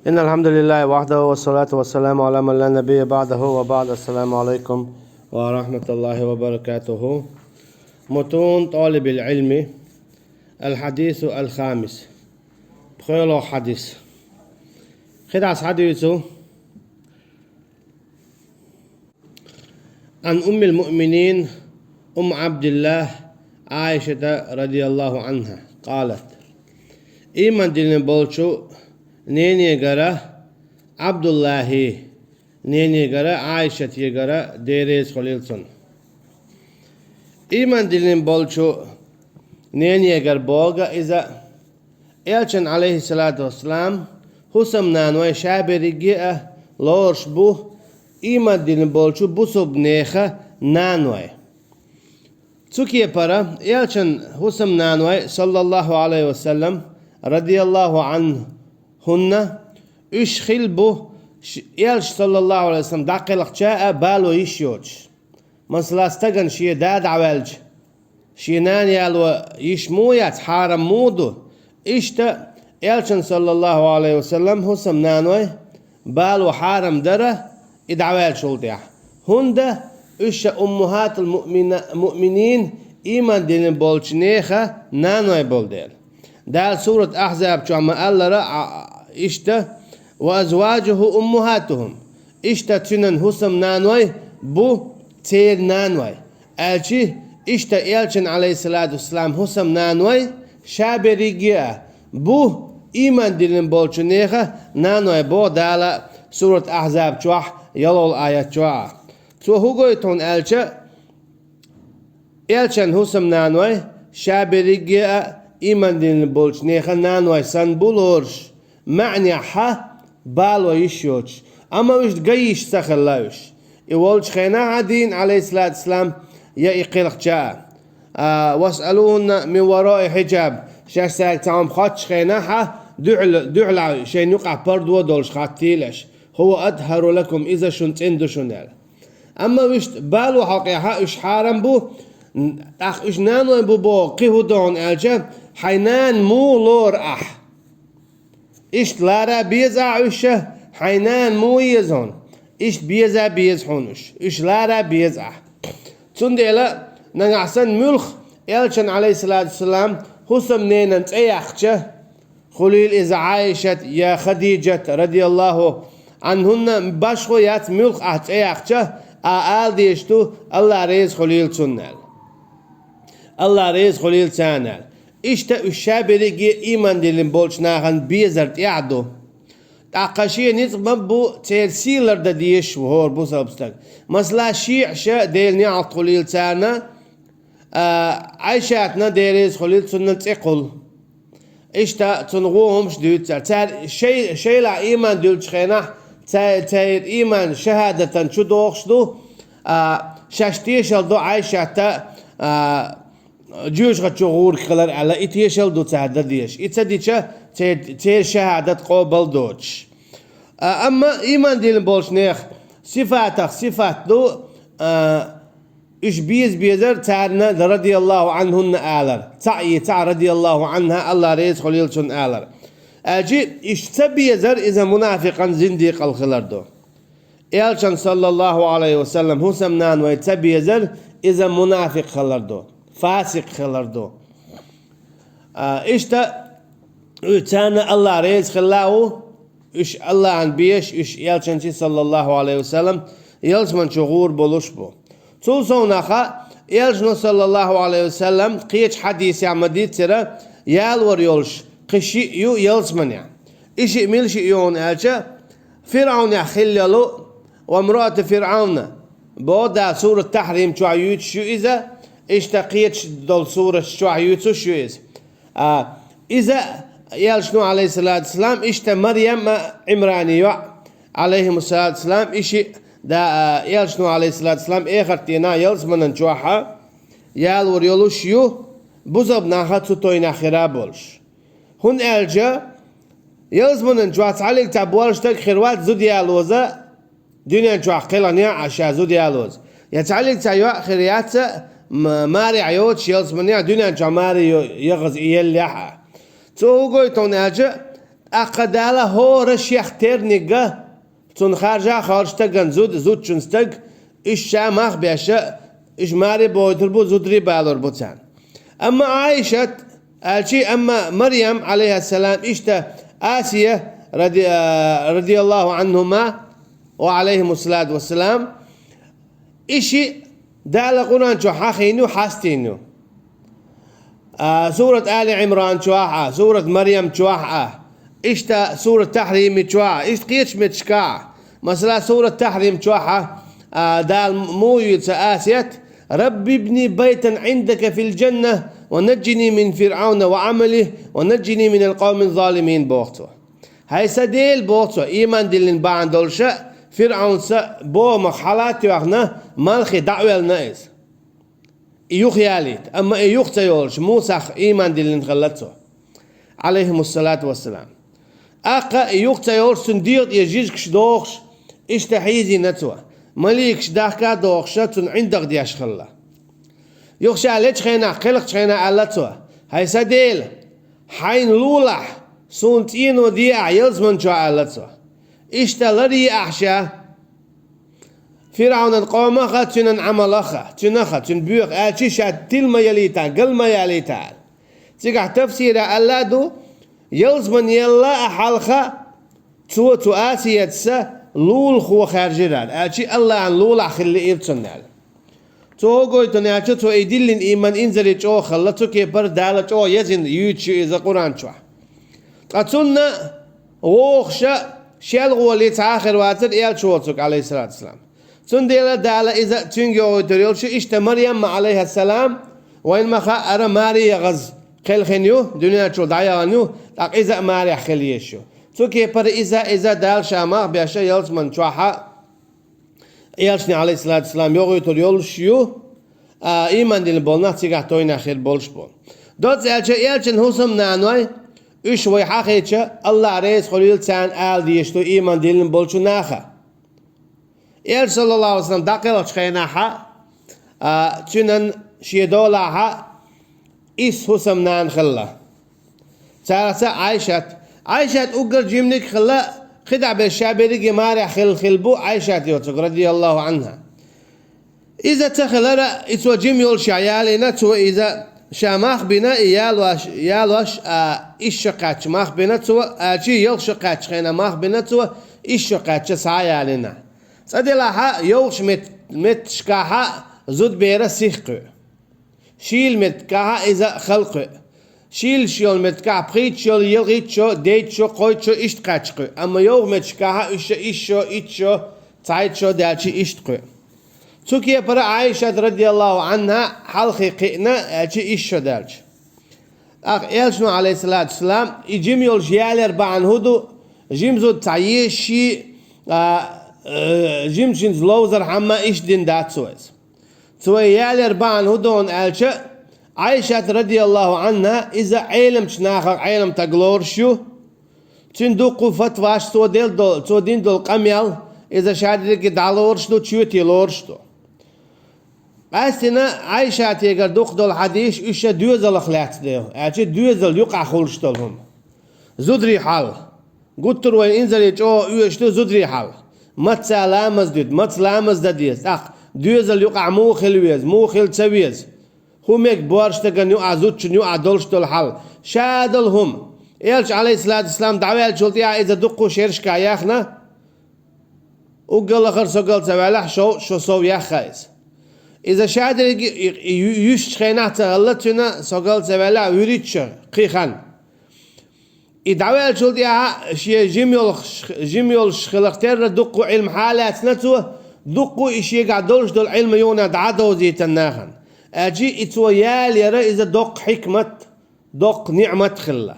إن الحمد لله وحده والصلاة والسلام على من لا نبي بعده وبعد. السلام عليكم ورحمة الله وبركاته. متون طالب العلم، الحديث الخامس. بخير حديث خدعس حديثه عن أم المؤمنين أم عبد الله عائشة رضي الله عنها قالت: إيمان دين بولشو نيني غرا عبد الله نيني غرا عائشة غرا ديريز خليلسون. إيمان دين بولشو نيني غر بوغا إذا إلشن عليه الصلاة والسلام حسم نانوي شابريجي لورش بو إيمان دين بولشو بوسوب نيخا نانوي تسوكي برا إلشن حسم نانوي صلى الله عليه وسلم رضي الله عنه هن اشخل بو يلش صلى الله عليه وسلم داقلق جاء بالو يشيوش مثلا استغن شي داد عوالج شينان يالو يشمويات حارم مودو اشتا يلشن صلى الله عليه وسلم حسم نانوي بالو حارم دره ادعوال شولديح هنده اش امهات المؤمنين ايمان دين بولشنيخه نانوي بولديل دال سورة أحزاب جمع الله إشتا وأزواجه أمهاتهم إشتا تنن حسم نانوي بو تير نانوي ألشي إشتا إلشن عليه الصلاة والسلام حسم نانوي شابريجيا بو إيمان دلن بولشنيخة نانوي بو دال سورة أحزاب جوح يلول آيات جوح تو هوغوي تون إلشن حسم نانوي شابريجيا إيمان دين بولش نيخا نانوي سان بولورش معني حا بالو يشيوش أما وش قيش سخلاوش يولش خينا عدين عليه الصلاة والسلام يا إقلق جاء واسألون من وراء حجاب شاش ساك تعام خاتش خينا حا دعلا شين يقع بردو دولش خاتيلش هو أدهر لكم إذا شنت اندو شنال أما وش بالو حقيقة إش حارم بو أخ إش نانوي بو قيهو دون الجاب حينان مو لور إشت لارا بيزع إشه حينان مو يزون إشت بيزع بيزحونش إش لارا بيزع تنديلا نعسن ملخ إلشن عليه الصلاة والسلام حسم نينن تأيخشه خليل إذا عايشة يا خديجة رضي الله عنهن باشخو يات ملخ تأيخشه آل ديشتو الله ريز خليل تنال الله ريز خليل تنال إشتا الشابريجي إيمان دلين بولش ناغن بيزرت يعدو تاقاشي نظم بو تيرسيلر دا ديش وهور بو سبستك مثلا شيع شا ديل نعط خليل تانا عايشاتنا ديريز خليل سنة تقل إشتا تنغوهم شديد تار شي لا إيمان دولش خيناح تاير إيمان شهادة شو دوخشدو شاشتيشل دو عايشاتا جوش غتشغور خلال على إتيشل دو تعدد ديش إتسديشة تير شهادة قبل دوتش أما إيمان دين بولش نيخ صفات دو إش بيزر تارنا رضي الله عنهن آلر تع رضي الله عنها الله ريز خليلشن آلر أجي إش تبيزر إذا منافقا زنديق الخلر دو إلشان صلى الله عليه وسلم هو سمنان ويتبيزر إذا منافق خلر دو فاسق خلردو إشتا تانا الله ريز خلاو إش الله عن بيش إش يالشنشي صلى الله عليه وسلم يالش من شغور بولوش بو توصوناخا يالشنو صلى الله عليه وسلم قيش حديث عمديد سرا يالور يولش قشي يو يالش من يعني إش ميلش يون ألشا فرعون يخللو وامرأة فرعون بودا سورة تحريم شعيوت شو إذا اشتقيت دول سورة شعيوت شو إز إذا يالشنو عليه الصلاة والسلام إشتا مريم عمراني عليهم الصلاة والسلام إشي دا يالشنو عليه الصلاة والسلام إخرتينا يالس من نجوحا يال وريولوش يو بوزب ناخا تطوين خرابولش هن ألجا يالس من نجوحت عليك تابوالش تاك خيروات زود يالوزا دنيا نجوح قيلانيا عشا زود يالوز يتعليك تايوا خيريات ماري عيوتش يالس من دنيا نجوح ماري يغز إيال لحا تو قوي تون ألجا أقداله هو رشيخ ترنيجا تون خارجا خارجتاً زود شنستق إيش ماخ بيشة إيش ماري بودربو زودري بالور بوتان. أما عائشة أما مريم عليها السلام إشتا آسيا رضي الله عنهما وعليهم الصلاة والسلام إشي دال قرآن شو حاخينو حاستينو. سورة آل عمران شواحة، سورة مريم شواحة، إشتا سورة تحريم شواحة، إيش قيش متشكاع مثلا سورة تحريم شواحة دال مو يتسآسيت ربي ابني بيتا عندك في الجنة ونجني من فرعون وعمله ونجني من القوم الظالمين بوقتو. هاي سديل بوقتو إيمان دلين بعد دولشة فرعون بو مخالات يوخنا مالخي دعوة الناس إيوخ ياليت أما إيوخ تيولش موسى إيمان دلين خلتو عليهم الصلاة والسلام. أقا إيوخ تيولش سنديق يجيزكش دوخش إشتحيزي نتوه مليكش داخكا دوخشة عندك دياش خلا يخشى عليك خينا خلق خينا علتوه. هاي سديل حين لولح سونتين وديع يلزمن شو علتوه إشتلري أحشا فرعون القوم خا تنن عملخا تنخا تنبيخ آتشيشا تلما يليتان قلما يليتان تيقع تفسير ألادو يلزمن يلا أحالخا تو آسيتسا لول خو خارجران آتشي الله عن لول أخلي إبتنال تو قويتو ناتشو تو إيديلين إيمان إنزلي جو خلتو كي بردالة جو يزن يوتشو إذا قرآن شو قاتلنا ووخشا شال غولي تآخر واتر إيال شوتك عليه الصلاة والسلام تنديلا دالة إذا تنجو تريلشو إشتا مريم عليها السلام وين ما خا أرى ماري غز خيل خنيو دنيا شو دعيانيو لك إذا ماري خليشو تو كي بر إذا دال شامخ بيشا يلس من شوحا إيالشني عليه الصلاة والسلام يوغي تريلشيو إيمان دين بولنا تيغا توينا خير بولش بول دوت إيالشن هوسم نانوي إيش ويحاخيتش الله رئيس خليل تان آل ديشتو إيمان دين بولشو ناخا إيال صلى الله عليه وسلم داقلوش خيناحا تنن شيدولاحا إيس هوسم نان خلا تارسا عايشة أقر جيمنك خلا خدع بالشابيري مارع خلبو عايشة يوتك رضي الله عنها إذا تخلر إتو جيميول شعيالينا تو إذا شاماخ بنا يالوش إيش شقاتش ماخ بنا تو أجي يل شقاتش خينا ماخ بنا تو إيش شقاتش سعيالينا صديلاها يوش مت شكاها زود بيرا سيخقو شيل متكاها إذا خلقو شيل متكا بريت شيل يلغيت شو ديت شو قويت شو إشتقاتشقو أما يوغ متشكاها إيشو تايت شو دالشي إشتقو توكي برا عائشة رضي الله عنها حلقي قئنا أجي إيشو دالش إلشنو عليه الصلاة والسلام يجيم يول جيالر بعن هدو جيم زود تعيشي جيم شنز لوزر حما إيش دين دات سويس سوي يالر بعن هدون ألشا عائشة رضي الله عنها إذا علم شناخر علم تقلور شو تندوقو فتواش تو دين دول قميل إذا شادرك دالورشتو تشوتي لورشتو أستنا عائشة تيجر دوق دول حديث إيش دوزل خلات ده أشي دوزل يقع خلشتلهم زودري حال قلت له وين إنزل يجوا يشتو زودري حال ما تسلامز ديد ما تسلامز دديس دوزل يقع مو خل تسويز هم يك بورشتكن يقع زودشن يقع دولشتل حال شادلهم إلش عليه الصلاة والسلام دعوة الشلطية إذا دقوا شيرش كاياخنا وقال آخر سقال سوالح شو سو ياخايس إذا شادر يش خينات غلطنا سقال سوالح يريتش قيخان إدعوة الشلطية شيء جميل خلقتر دقوا علم حالات نتو دقوا إشي قاعد دولش دول علم يونا دعادو زيت الناخن أجي إتويال يرى إذا دق حكمة دق نعمة خلا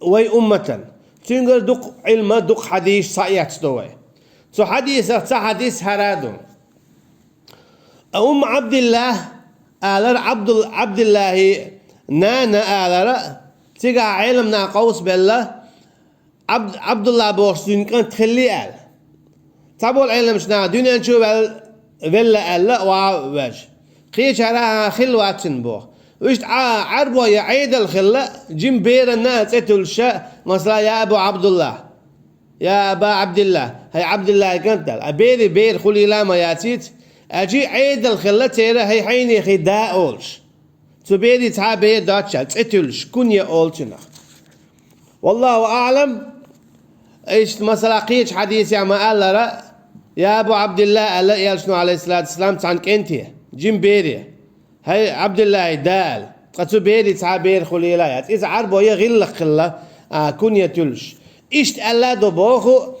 وي أمة تنقل دق علم دق حديث صايات دوي سو حديث هرادو عبد الله عبد الله نانا تيجا علمنا قوس بالله عبد الله بورسين كان تخلي تابو العلم شنا دنيا نشوف ولا ألا واج قيش هراها خلواتن بوه ويشت عربوا يا عيد الخلة جيم بير الناس اتلشا مثلا يا ابو عبد الله يا ابا عبد الله هي عبد الله كنت ابيري بير خلي لا ما ياتيت اجي عيد الخلة تيرا هي حيني خداء اولش تبيري تعبير داتشا اتلش كنيا اولشنا والله اعلم ايش مثلا قيش حديث يا ما قال يا ابو عبد الله قال يا شنو عليه الصلاه والسلام تعنك انت جيم بيري هي عبد الله دال قتو بيري تعبير خليلايات اذا عربو هي غلق خله كنيا تلش اشت الله دبوخو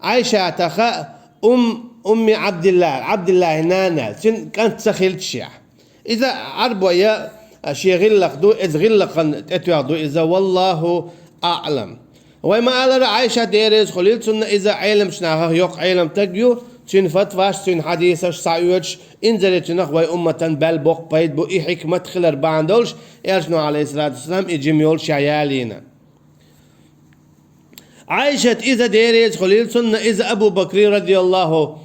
عائشه تخا ام عبد الله نانا كانت سخيلت شيع اذا عربو هي شي غلق دو اذ غلق اتواضو اذا والله اعلم وما قال عائشه ديرز خليل سنه اذا علم شناها يوق علم تجيو تين فتواش تين حديثش سايوش انزلت نخوي امه بل بوق بيد بو اي حكمه خلر باندولش ارشنو عليه الصلاه والسلام اجميول شعيالينا عائشه اذا ديرز خليل سنه اذا ابو بكر رضي الله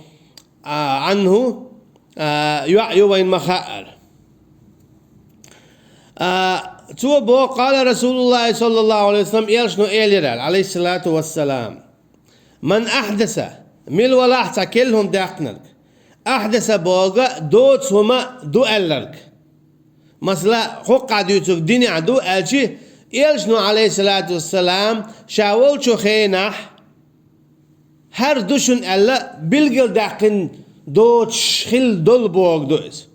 عنه يعي وين مخائر تو بو قال رسول الله صلى الله عليه وسلم يرشنو إيليرال عليه الصلاة والسلام من أحدث ميل ولا كلهم داقنك أحدث بوغا دوت هما دو ألرك مثلا حقا ديوتك ديني عدو ألشي يرشنو عليه الصلاة والسلام شاول شو خينح هر دوشن ألا بلغل داقن دوت شخل دول بوغ دوز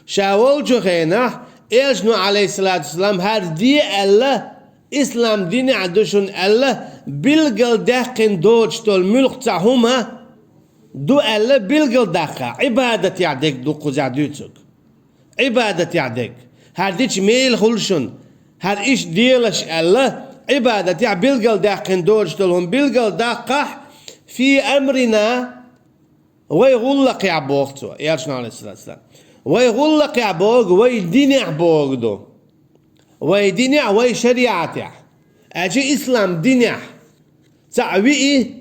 شاول شو خينح إيشنو عليه الصلاة والسلام هر دي الله إسلام ديني عدوشن الله بلغل داقن دوش تول ملق تاهما دو الله بلغل داقا عبادة يعدك دو قزع دوتك عبادة يعدك هر ديش ميل خلشن هر إيش ديلش الله عبادة يع بلغل داقن دوش تولهم بلغل داقا في أمرنا ويغلق يعبوغتو إيشنو عليه الصلاة والسلام ويغلق يعبوغ ويدينع بوغدو ويدينع ويشريعتع اجي اسلام دينع تعوئي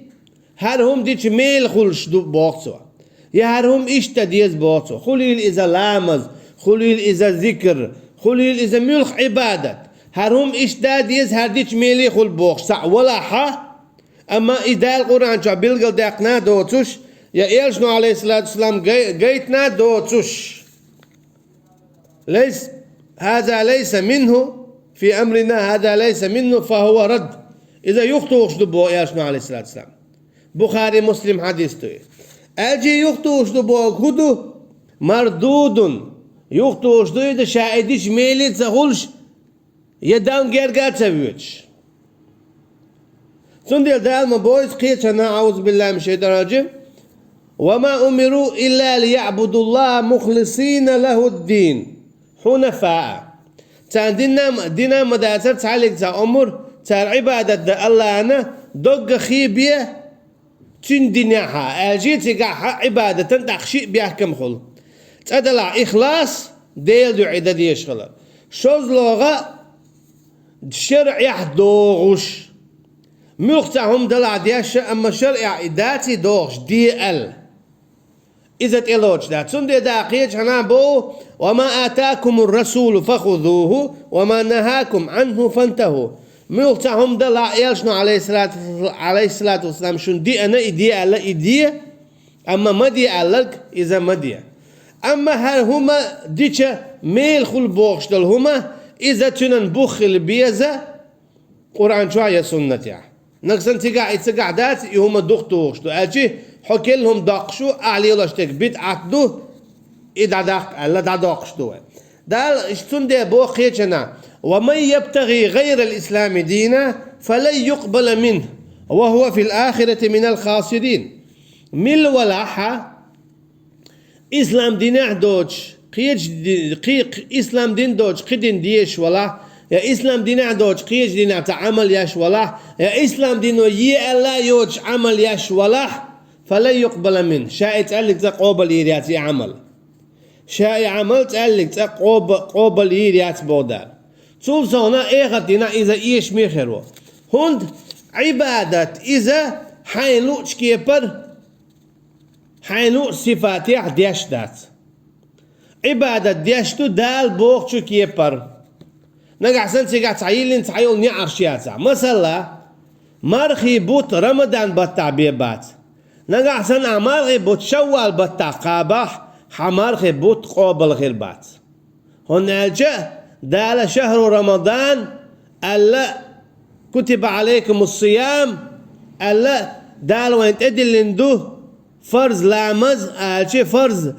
هرهم ديش ميل خلش دو بوغتو يا هرهم اشتا ديز بوغتو خليل اذا لامز خليل اذا ذكر خليل اذا ملخ عبادة هرهم اشتا ديز هر ديش ميلي خل بوغ سع ولا حا اما اذا القرآن شو بلغل داقنا دوتوش يا إيرشنو عليه الصلاة والسلام جيتنا دوتوش هذا ليس منه في أمرنا هذا ليس منه فهو رد إذا يخطوش دبو إيرشنو عليه الصلاة والسلام بخاري مسلم حديث توي أجي يخطوش دبو خدو مردود يخطوش دو إذا شاهدش ميلي تسخلش يدام جرقات سبيوش سندل دال ما بويس قيتنا أعوذ بالله من الشيطان الرجيم وما أمروا إلا ليعبدوا الله مخلصين له الدين حنفاء تان دينا مداتر تعلق تا أمر تا عبادة الله أنا دق خيبية تن دينها أجيت قاحة عبادة تخشي بيحكم خل تدلع إخلاص ديل دو عدد يشغل شوز لغة شرع يحدوغش مختهم دلع ديش أما شرع إداتي دوغش دي ال إذا تلوش ده سندي داقيج هنا بو وما آتاكم الرسول فخذوه وما نهاكم عنه فانتهوا مختهم دلع يلشنو عليه الصلاة والسلام شن دي أنا إدي ألا إدي أما مدي ألك إذا مدي أما هل هما ديش ميل خل بوغش دل هما إذا تنن بخل بيزا قرآن شوية سنة يعني نقصن تقع دات هما دختوش دو أجي حكي لهم داقشو أعلي لاشتك بيت عقدو إذا داق ألا داقش دو دال اشتون دي بو خيشنا ومن يبتغي غير الإسلام دينا فلن يقبل منه وهو في الآخرة من الخاسرين مل ولاحة إسلام دينا دوش قيق إسلام دين دوش قدين ديش ولا يا إسلام دينا دوش قيج دينا تعمل ياش ولا يا إسلام دينو يألا يوش عمل ياش ولا فلا يقبل منه شاء تقلق تقوبل يريات عمل شاء عمل تقلق تقوبل يريات بودال شوف هنا إيه دينا إذا إيش ميخرو هند عبادة إذا حينو شكيبر حينو صفاتي ديش دات عبادة ديشتو دال بوخشو كيبر نقع سنسي تعيلين تعيل نعر شياسا مثلا مرخي بوت رمضان بطع بيبات نقع سنة مرخي بوت شوال بطع قابح حمرخي بوت قوبل غيربات هنا جاء دال شهر رمضان ألا كتب عليكم الصيام ألا دال وين تدلندو فرض لامز ألشي فرض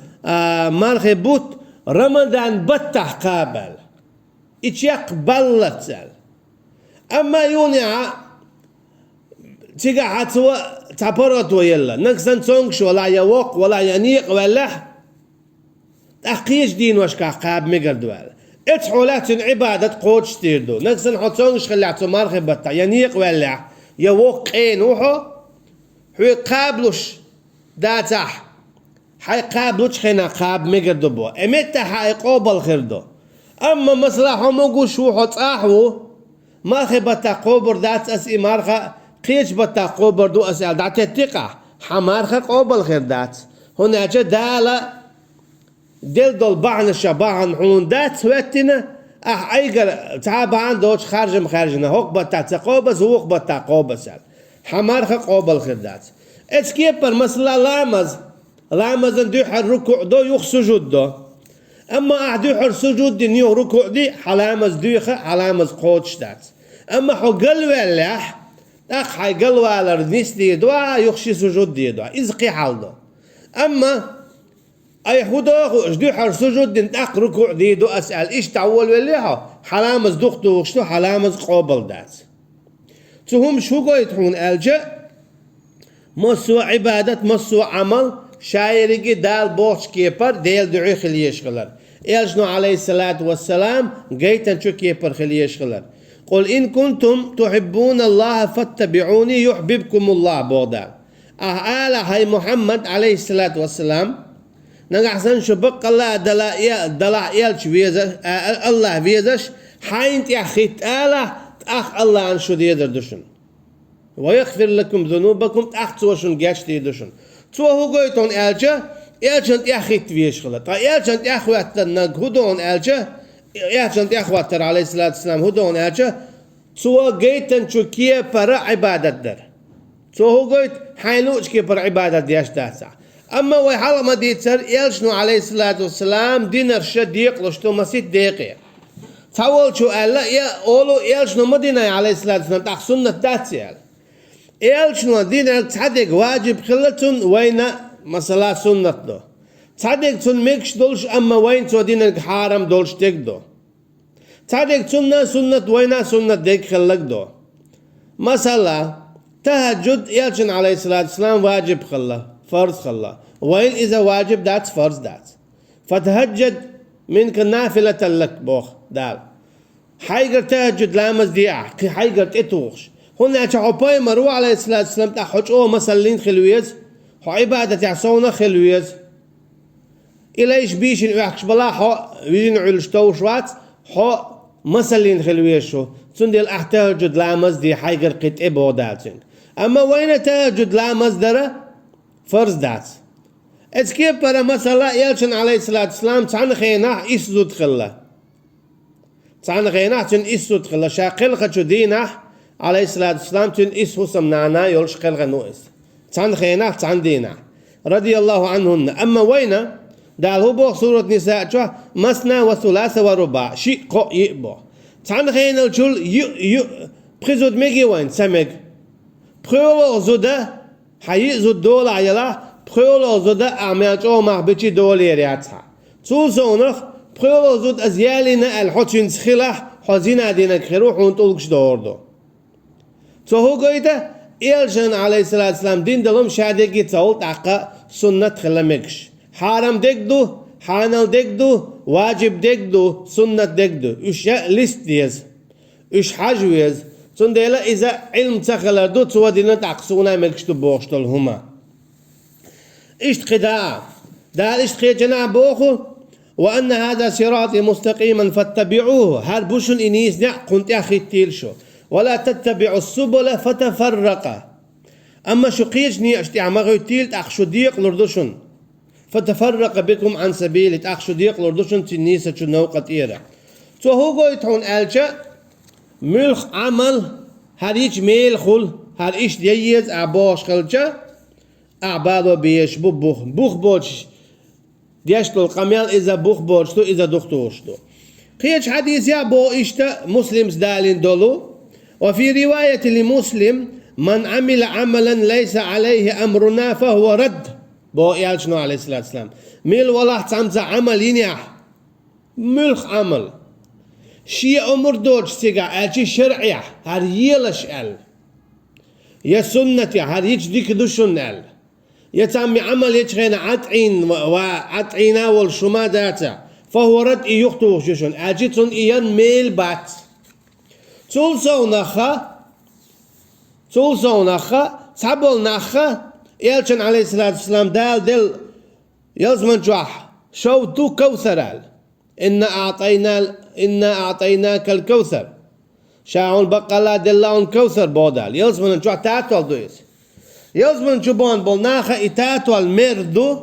مرخي بوت رمضان بطع قابل إيش يقبل تسأل أما يونيا تيجا حتوا تعبرت ويلا نكسن تونكش ولا يوق ولا ينيق ولا أقيش دين وش كعقاب مقردوال اتحولات عبادة قوتش تيردو نكسن حتونكش خلعتو مرخي بطع ينيق ولا يوق قين وحو حوي قابلوش داتح حي قابلوش خينا قاب مقردو بو امتا حي قوبل خيردو أما مصلحة موجوش وحط أحو مرخي بتا قبر دات أسي مرخة قيش بتا قبر دو أسي دات التقع حمارخة قبل خير دات هنا جا دالة دل دول بعن شباعن حون دات سواتنا أيقر تعب عندوش خارج مخارجنا هوك بتا تقوبس ووك بتا قوبس حمارخة قبل خير دات اتسكيبر مثلا لامز ندو الركوع دو يخ سجود دو أما أحد حر سجود دي نيو ركوع دي حلامز دويخة حلامز قوتش دات أما حو قلوة اللح أخ حي قلوة على ردنيس دي دوا يخشي سجود دي دوا إزقي حال دو أما أي حدو جدو حر سجود دي نتاق ركوع دي دو أسأل إيش تعول والليها حلامز دختو وشتو حلامز قوبل دات تهم شو قويتحون ألجأ مصو عبادة مصو عمل شايري دال بوش كيبر ديل دعي خليش خلر إلجنو عليه الصلاة والسلام قيتن شو كيبر خليش خلر قل إن كنتم تحبون الله فاتبعوني يحببكم الله بودا آلا هاي محمد عليه الصلاة والسلام نقحسن شو بق الله دلا إلش فيزش الله فيزش حاين تأخيت آلا تأخ الله عن شو ديدر دشن ويغفر لكم ذنوبكم تأخ توشن جاش ديدشن تو هو قويتون ألجا ألجنت يأخيت فيش خلا تا ألجنت أخواتنا هدون ألجا ألجنت أخواتنا عليه الصلاة والسلام هدون ألجا تو قويتن شو كيه برا عبادة در تو هو قويت حينوش كيه برا عبادة دياش داسع أما ويحال ما ديتر ألجنو عليه الصلاة والسلام دينر شديق لشتو مسيت دقيقة تقول شو ألا يا أولو ألجنو مدينة عليه الصلاة والسلام تأخ سنة داتسيال إلشنو دين تصدق واجب خلتون وين مسألة سنة دو تصدق تون ميكش دولش أما وين تو دين حرام دولش تك دو تصدق سنة وين سنة ديك خلق دو مسألة تهجد إلشن عليه الصلاة والسلام واجب خلا فرض خلا وين إذا واجب دات فرض دات فتهجد منك نافلة لك بوخ دال حيقر تهجد لامز ديع حيقر تتوخش هنا تحباي مروع عليه الصلاة والسلام تحج أو مسلين خلويز هو عبادة يعصونا خلويز إليش بيشن يحكش بلا هو وين علشتو شوات هو مسلين خلويز شو تندل أحتاجد لامز دي حيقر قط إبو داتين أما وين تهجد لامز درة فرض دات اتكيب برا مسألة يلشن عليه الصلاة والسلام تعني خيناه إسدود خلا تعني خيناه تن إسدود خلا شاقل خشو دينه عليه الصلاة والسلام تن إس هسم نانا يولش خلق نوئس تان خيناه تان دينا رضي الله عنهن أما وين دال هو بو سورة نساء شو مسنا وثلاثة ورباع شيء قو يبو تان خينا الجل بخزود ميجي وين سمك بخيولو زودا حي زود دولة عيلا بخيولو زودا أعمال جو مخبتي دولة رياتها توزونخ بخيولو زود أزيالنا الحوتين سخيلة حزينة دينا كخيرو حون تولكش دوردو تو هو قيده إلشان عليه الصلاة والسلام دين دلهم شادقي تقول تعقى سنة خلمكش حرام دكدو حانل دكدو واجب دكدو سنة دكدو إيش ليست ديز إيش حاجويز تندلا إذا علم تخلردو تو دينا تعقسونا مكش تبوشتل هما إيش قداء دال إيش خيجنا بوخو وأن هذا صراطي مستقيما فاتبعوه هل بوشن إنيس نع كنت أخي تيلشو ولا تتبعوا السبل فتفرق أما شو قيجني أشتي عمغو تيلت أخشو ديق لردوشن فتفرق بكم عن سبيل تأخشوا ديق لردوشن تنيسة نوقت إيرا تو هو يتحون ألجا ملخ عمل هريج ميل خل هر إيش ديز أباش خلجا أعبادو بيش بوخ بوش ديشتو القميل إذا بوخ بوشتو إذا دختوشتو قيش حديث يا بو إشتا مسلم دالين دولو وفي رواية لمسلم من عمل عملا ليس عليه أمرنا فهو رد بو يالشنو عليه الصلاة والسلام ميل والله تسامزا عمل ينيح ملخ عمل شيء أمر دوج سيقع أجي شرعي هر يلش أل يا سنة هر يجديك دوشن أل يتعمي عمل يتغين عطعين وعطعينا والشما داتا فهو رد يخطو جوشن أجيتون إيان ميل بات تولسو نخا تابل نخا يالشن عليه الصلاة والسلام دل يلزمن جوح شو تو كوثر إنا أعطيناك الكوثر شاعون بقلا دلون كوثر بودال يلزمن جوح تاتول دويس يلزمن جبون بول ناخا إتاتول مردو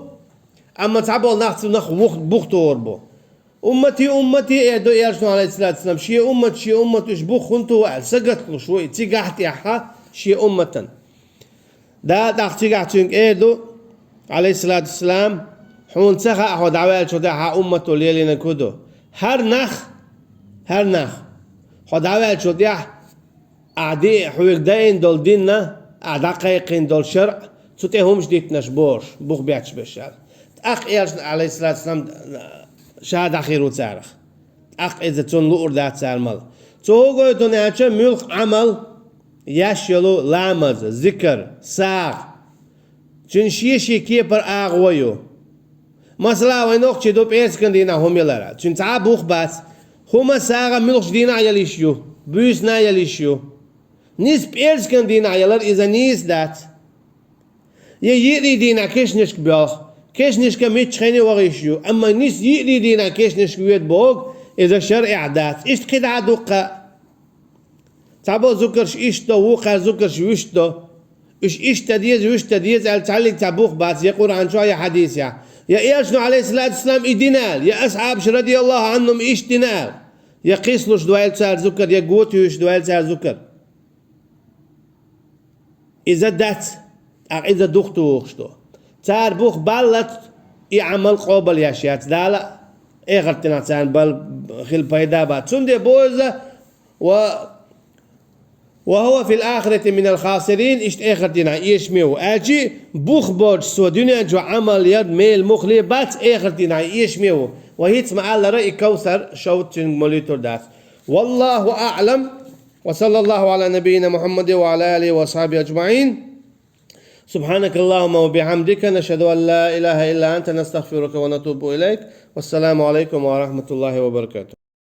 أما تابل نخ بوختور بو أمتي إيدو يالشنو عليه الصلاة والسلام شي أمة إش بوخنتو سقط شوي تيقحت يحا شي أمة دا تيقحتين إيدو عليه الصلاة والسلام حون سخا أحو دعوال شو داها أمته ليلين كودو هر نخ حو دعوال شو داها أعدي حويق داين دول ديننا أعدقايقين دول شرع ستهمش ديتناش بوش بوخ بيعتش بشار أخ إيالشن عليه الصلاة والسلام شهاد أخير وتعرخ أخ إذا تون لؤر دات سالمال تو قويتون ياتشا ملخ عمل ياشيلو لامز ذكر ساغ چون شي كيبر آغويو مثلا وينوخ چه دو بيسكن دينا هم يلارا چون تعبوخ باس هما ساغا ملخش دينا يليشيو بيسنا يليشيو نيس بيسكن دينا يلار إذا نيس دات ييري دينا كشنشك بيوخ كشنشك ميتشخيني وغيشيو أما نيس ييري دينا كشنشك بيوت بوغ إذا شرع عدات إشت كده عدوقا تعبو ذكرش إشتو وقع ذكرش وشتو إيش تديز على تعلق تبوخ بات يقول عن شوية حديث يا إيشنو عليه الصلاة والسلام إدينال يا أصحاب رضي الله عنهم إيش دينال يا قيسلوش دوال سار ذكر يا قوتيوش دوال سار ذكر إذا دات إذا دختو وخشتو سار بوخ بالت يعمل قبل ياشيات دالا إيه غرتنا سان بل خل بيدا بات سندي بوزة وهو في الآخرة من الخاسرين إشت آخرتنا يشميو أجي بوخ بوج سو دنيا جو عمل يد ميل مخلي بات آخرتنا يشميو وهي تسمع الله رأي كوثر شوت موليتور دات والله أعلم وصلى الله على نبينا محمد وعلى آله وصحبه أجمعين سبحانك اللهم وبحمدك نشهد أن لا إله إلا أنت نستغفرك ونتوب إليك والسلام عليكم ورحمة الله وبركاته